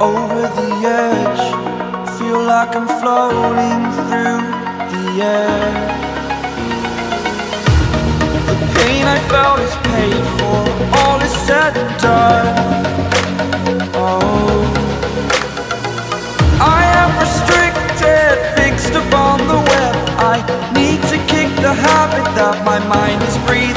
over the edge. Feel like I'm floating through the air. The pain I felt is paid for, all is said and done. Oh, I am restricted, fixed upon the web. I need to kick the habit that my mind is breathing.